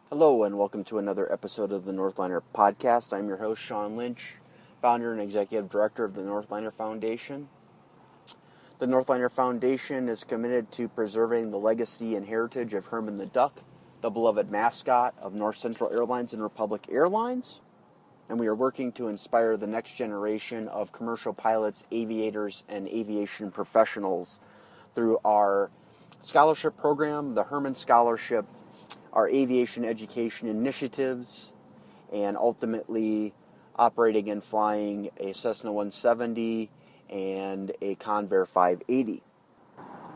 Hello and welcome to another episode of the Northliner podcast. I'm your host, Sean Lynch, founder and executive director of the Northliner Foundation. The Northliner Foundation is committed to preserving the legacy and heritage of Herman the Duck, the beloved mascot of North Central Airlines and Republic Airlines. And we are working to inspire the next generation of commercial pilots, aviators, and aviation professionals through our scholarship program, the Herman Scholarship, our aviation education initiatives, and ultimately operating and flying a Cessna 170 and a Convair 580.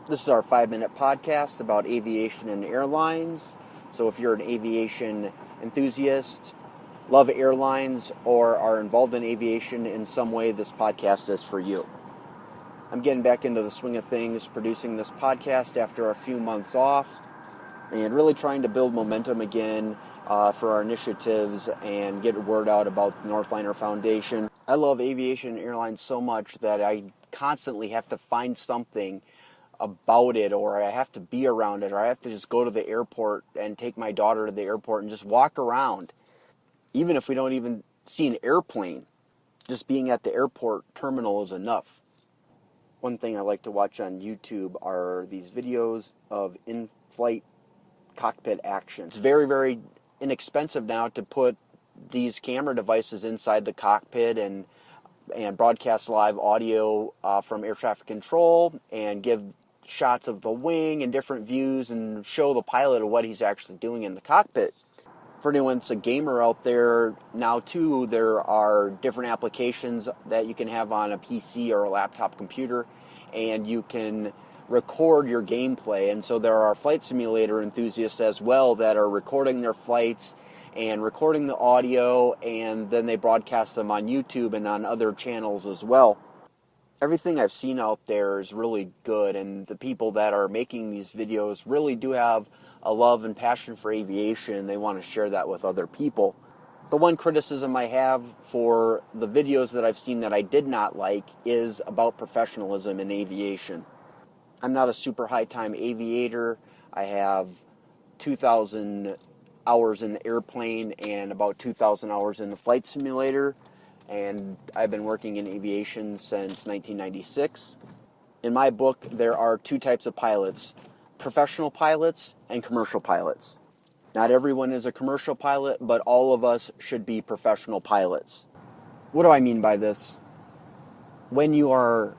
This is our 5-minute podcast about aviation and airlines. So if you're an aviation enthusiast, love airlines, or are involved in aviation in some way, this podcast is for you. I'm getting back into the swing of things, producing this podcast after a few months off, and really trying to build momentum again for our initiatives and get word out about the Northliner Foundation. I love aviation and airlines so much that I constantly have to find something about it, or I have to be around it, or I have to just go to the airport and take my daughter to the airport and just walk around. Even if we don't even see an airplane, just being at the airport terminal is enough. One thing I like to watch on YouTube are these videos of in-flight cockpit action. It's very, very inexpensive now to put these camera devices inside the cockpit and broadcast live audio from air traffic control and give shots of the wing and different views and show the pilot what he's actually doing in the cockpit. For anyone that's a gamer out there now too, there are different applications that you can have on a PC or a laptop computer, and you can record your gameplay. And so there are flight simulator enthusiasts as well that are recording their flights and recording the audio, and then they broadcast them on YouTube and on other channels as well. Everything I've seen out there is really good, and the people that are making these videos really do have a love and passion for aviation, and they want to share that with other people. The one criticism I have for the videos that I've seen that I did not like is about professionalism in aviation. I'm not a super high-time aviator. I have 2,000 hours in the airplane and about 2,000 hours in the flight simulator, and I've been working in aviation since 1996. In my book, there are two types of pilots: professional pilots and commercial pilots. Not everyone is a commercial pilot, but all of us should be professional pilots. What do I mean by this? When you are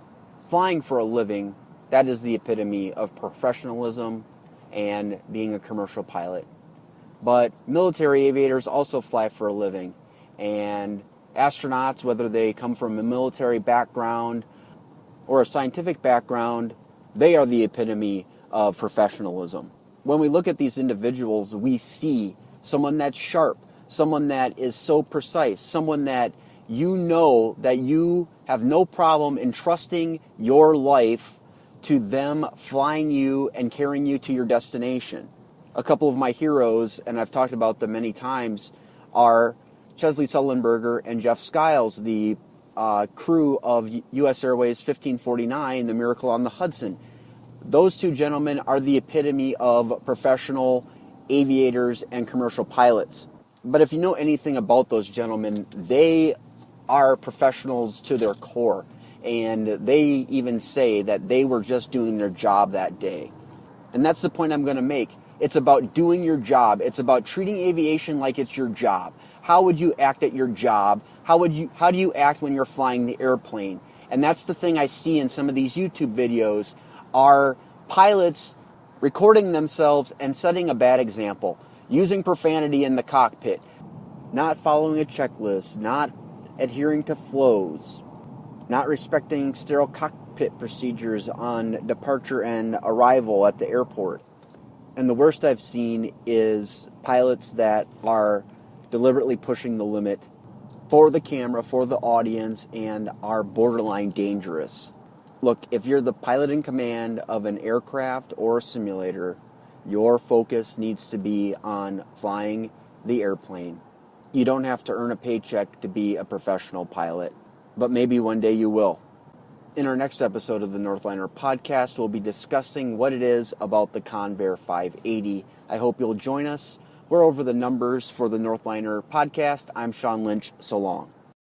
flying for a living, that is the epitome of professionalism and being a commercial pilot. But military aviators also fly for a living, and astronauts, whether they come from a military background or a scientific background, they are the epitome of professionalism. When we look at these individuals, we see someone that's sharp, someone that is so precise, someone that you know that you have no problem entrusting your life to them flying you and carrying you to your destination. A couple of my heroes, and I've talked about them many times, are Chesley Sullenberger and Jeff Skiles, the crew of U.S. Airways 1549, the Miracle on the Hudson. Those two gentlemen are the epitome of professional aviators and commercial pilots. But if you know anything about those gentlemen, they are professionals to their core. And they even say that they were just doing their job that day. And that's the point I'm going to make. It's about doing your job. It's about treating aviation like it's your job. How would you act at your job? How do you act when you're flying the airplane? And that's the thing I see in some of these YouTube videos, are pilots recording themselves and setting a bad example, using profanity in the cockpit, not following a checklist, not adhering to flows, not respecting sterile cockpit procedures on departure and arrival at the airport. And the worst I've seen is pilots that are deliberately pushing the limit for the camera, for the audience, and are borderline dangerous. Look, if you're the pilot in command of an aircraft or a simulator, your focus needs to be on flying the airplane. You don't have to earn a paycheck to be a professional pilot, but maybe one day you will. In our next episode of the Northliner podcast, we'll be discussing what it is about the Convair 580. I hope you'll join us. We're over the numbers for the Northliner podcast. I'm Sean Lynch. So long.